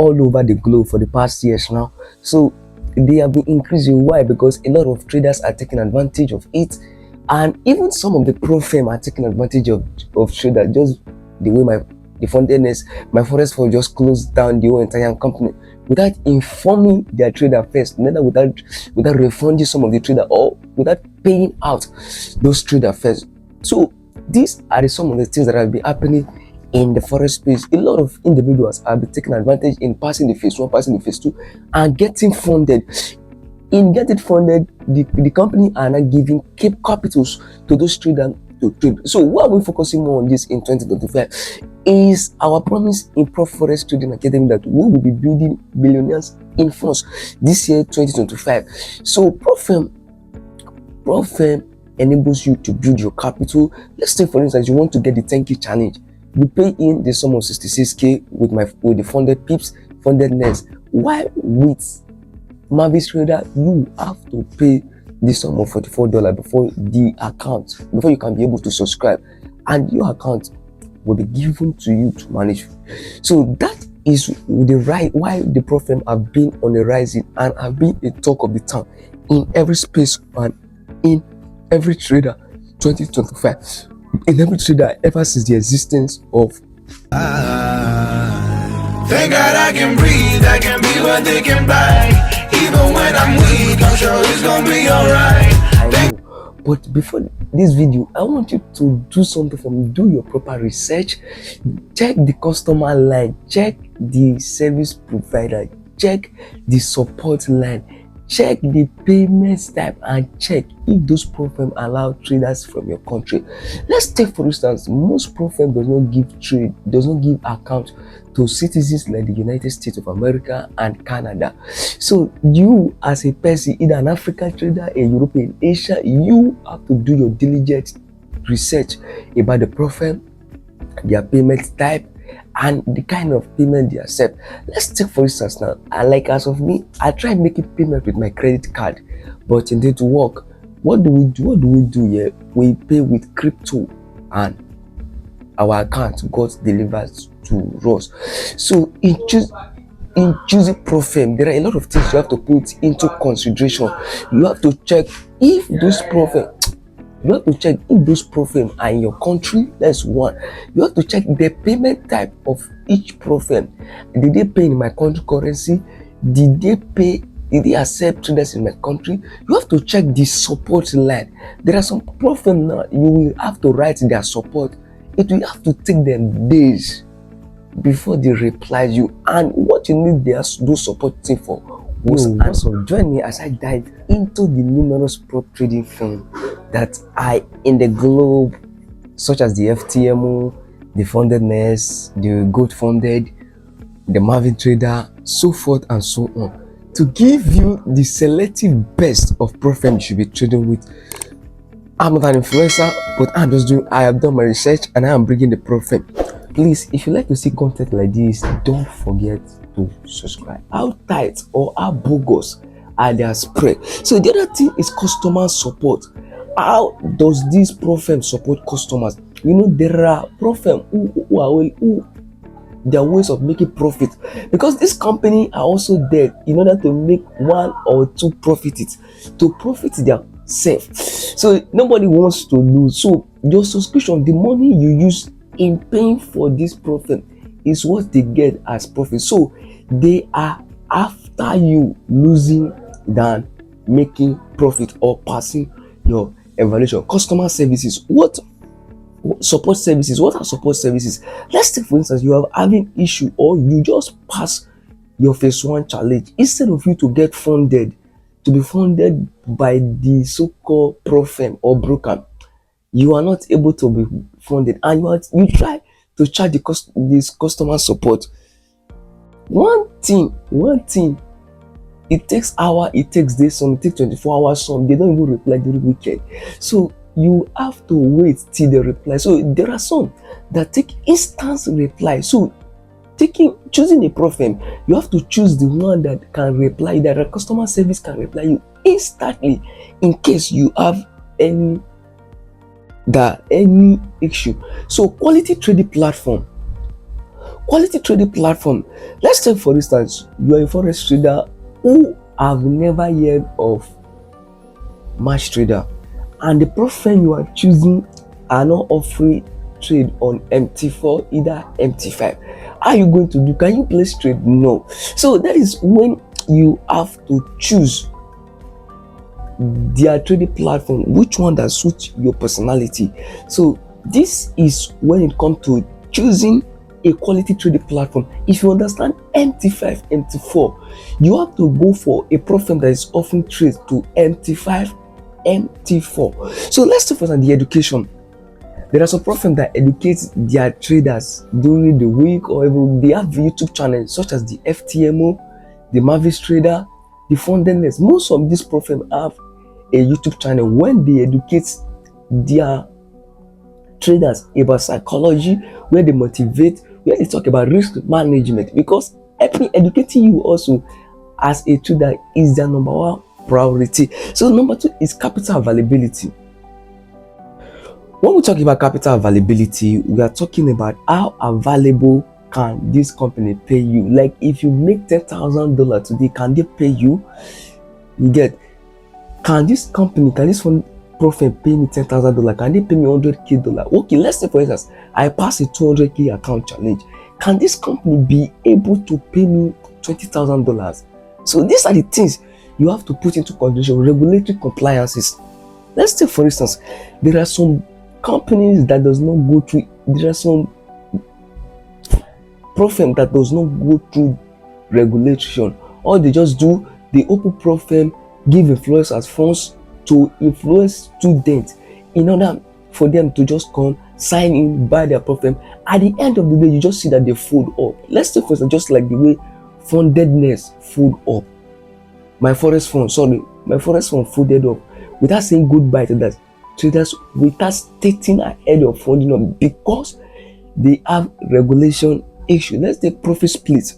all over the globe for the past years now. So they have been increasing. Why? Because a lot of traders are taking advantage of it, and even some of the pro firm are taking advantage of traders. Just the way the fundedness, my FOREX for just closed down the whole entire company without informing their trader first, neither without refunding some of the trader or without paying out those trader first. So these are some of the things that have been happening in the FOREX space. A lot of individuals have been taking advantage in passing the phase 1, passing the phase 2, and getting funded. In getting funded, the company are now giving keep capitals to those traders to trade. So why are we focusing more on this in 2025? Is our promise in FOREX Trading Academy that we will be building billionaires in funds this year 2025. So Profem enables you to build your capital. Let's say for instance you want to get the 10K challenge. You pay in the sum of 66K with the funded pips, funded nets. Why with Mavis Trader you have to pay the sum of $44 before you can be able to subscribe, and your account will be given to you to manage. So that is the right why the Profem have been on the rising and have been a talk of the town in every space and in every trader 2025, in every trader ever since the existence of. Thank God I can breathe, I can be what they can buy. Even when I'm weak, I'm sure it's gonna be alright. I know, but before this video, I want you to do something for me. Do your proper research, check the customer line, check the service provider, check the support line, check the payment type, and check if those pro firm allow traders from your country. Let's take for instance, most pro firm does not give account to citizens like the United States of America and Canada. So you as a person, either an African trader, a European, Asia, you have to do your diligent research about the pro firm, their payment type, and the kind of payment they accept. Let's take for instance now, like as of me, I tried making payment with my credit card, but it didn't work. What do we do here? We pay with crypto, and our account got delivered to us. So in choosing pro firm, there are a lot of things you have to put into consideration. You have to check if those pro firm are in your country. That's one. You have to check the payment type of each pro firm. Did they pay in my country currency? Did they accept traders in my country? You have to check the support line. There are some pro firm now, you will have to write their support. It will have to take them days before they reply you. And what you need those support team for was join me as I dive into the numerous prop trading firms that are in the globe, such as the FTMO, the Fundedness, the Gold Funded, the Marvin Trader, so forth and so on, to give you the selective best of prop firms you should be trading with. I'm not an influencer, but I have done my research and I am bringing the prop firm. Please, if you like to see content like this, don't forget to subscribe. How tight or how bogus are their spread? So the other thing is customer support. How does this pro firm support customers? You know, there are pro firm who their ways of making profit, because this company are also there in order to make one or two profits to profit their self. So nobody wants to lose. So your subscription, the money you use in paying for this pro firm, is what they get as profit. So they are after you losing than making profit or passing your evaluation. Customer services. What support services? What are support services? Let's take for instance, you are having issue or you just pass your phase 1 challenge. Instead of you to get funded, to be funded by the so-called pro firm or broker, you are not able to be funded, and you try to charge this customer support. One thing, it takes hour, it takes days, some it takes 24 hours, some they don't even reply during weekend. So you have to wait till they reply. So there are some that take instant reply. So choosing a pro firm, you have to choose the one that can reply, that a customer service can reply you instantly in case you have any issue. So quality trading platform Quality trading platform. Let's take for instance, you are a forex trader who have never heard of match trader, and the platform you are choosing are not offering trade on MT4, either MT5. How are you going to do? Can you place trade? No. So that is when you have to choose their trading platform, which one that suits your personality. So this is when it comes to choosing a quality trading platform. If you understand MT5, MT4, you have to go for a platform that is offering trade to MT5, MT4. So let's talk about the education. There are some platforms that educate their traders during the week, or even they have YouTube channels such as the FTMO, the Mavis Trader, the Fundedness. Most of these platforms have a YouTube channel when they educate their traders about psychology, where they motivate, where they talk about risk management, because educating you also as a trader is their number one priority. So number two is capital availability. When we talk about capital availability, we are talking about how available can this company pay you. Like if you make $10,000 today, can they pay you? You get, can this company, can this fund profit pay me $10,000? Can they pay me $100K? Okay, let's say for instance, I pass a $200K account challenge. Can this company be able to pay me $20,000? So these are the things you have to put into consideration. Regulatory compliances. Let's take for instance, there are some companies that does not go through, there are some profile that does not go through regulation. All they just do, they open profile, give influencers funds to influence students in order for them to just come sign in, buy their profile. At the end of the day, you just see that they fold up. Let's take for instance, just like the way Fundedness fold up. My forex fund folded up without saying goodbye to that traders, without stating ahead of funding up, because they have regulation issue. Let's take profit split.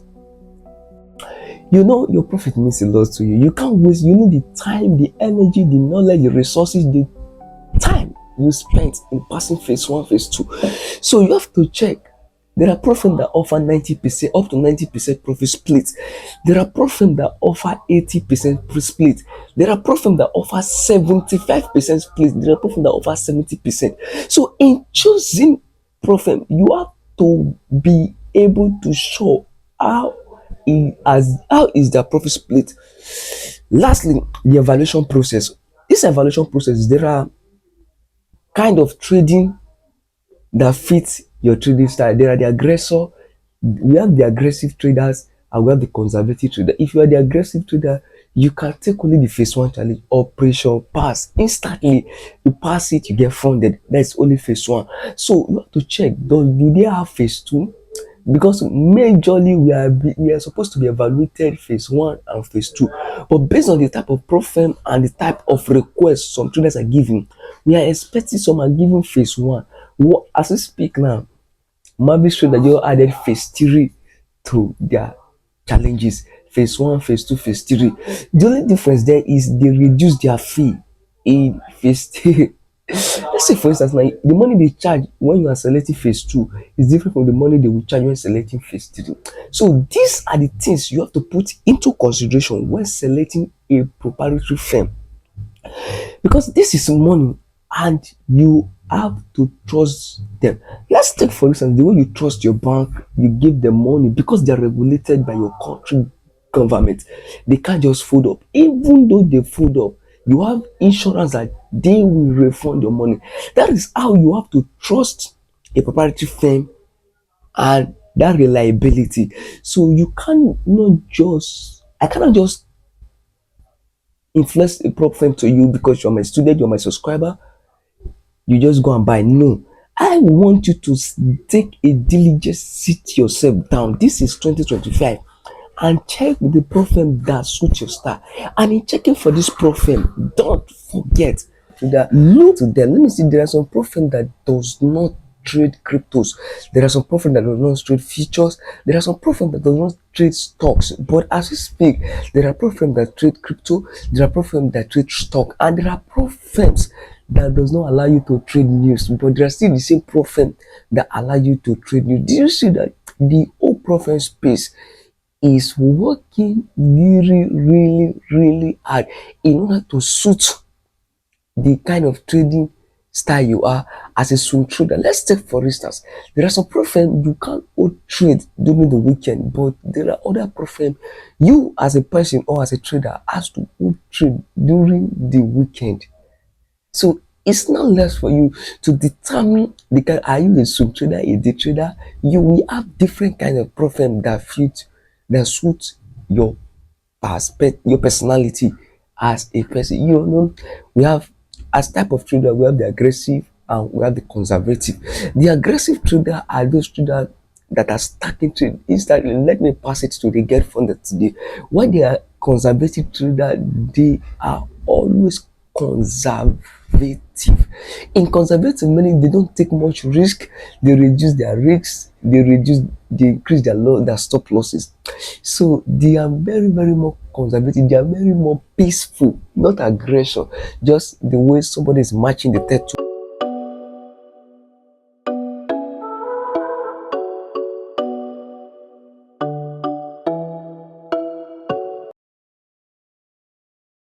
You know your profit means a lot to you. You can't waste. You need the time, the energy, the knowledge, the resources, the time you spent in passing phase one, phase two. So you have to check. There are profits that offer 90%, up to 90% profit split. There are profits that offer 80% split. There are profits that offer 75% split. There are profits that offer 70%. So in choosing profit, you have to be able to show how is their profit split. Lastly, the evaluation process. This evaluation process, there are kind of trading that fits your trading style. There are the aggressor, we have the aggressive traders, and we have the conservative trader. If you are the aggressive trader, you can take only the phase one challenge, operation pass instantly. You pass it, you get funded. That's only phase one. So you have to check, do they have phase two? Because majorly we are supposed to be evaluated phase one and phase two, but based on the type of profile and the type of request some traders are giving, we are expecting some are giving phase one. As we speak now, Mavis Trader just added phase three to their challenges. Phase one, phase two, phase three. The only difference there is they reduce their fee in phase three. Let's say for instance, now the money they charge when you are selecting phase two is different from the money they will charge when selecting phase three. So these are the things you have to put into consideration when selecting a proprietary firm, because this is money and you have to trust them. Let's take for instance the way you trust your bank, you give them money because they are regulated by your country government. They can't just fold up. Even though they fold up, you have insurance that they will refund your money. That is how you have to trust a proprietary firm and that reliability. So you I cannot just influence a prop firm to you because you're my student, you're my subscriber, you just go and buy. No, I want you to take a diligent, sit yourself down. This is 2025, and check the prop firm that suits your style. And in checking for this prop firm, don't forget to look to them. Let me see. There are some prop firm that does not trade cryptos. There are some prop firm that does not trade futures. There are some prop firm that does not trade stocks. But as we speak, there are prop firm that trade crypto. There are prop firm that trade stock, and there are prop firms that does not allow you to trade news, but there are still the same prop firm that allow you to trade news. Do you see that The whole profit space is working really hard in order to suit the kind of trading style you are as a swing trader. Let's take for instance, there are some profile you can't hold trade during the weekend, but there are other profile you as a person or as a trader has to hold trade during the weekend. So it's not less for you to determine the kind. Are you a swing trader, a day trader? You will have different kind of profile that suit your your personality as a person. You know, we have as type of trader, we have the aggressive and we have the conservative. The aggressive trader are those traders that are stacking trade instantly. Let me pass it to the get funded today. When they are conservative trader, they are always conservative. In conservative meaning they don't take much risk, they reduce their risks, they increase their stop losses. So they are very more conservative, they are very more peaceful, not aggression, just the way somebody is matching the tattoo.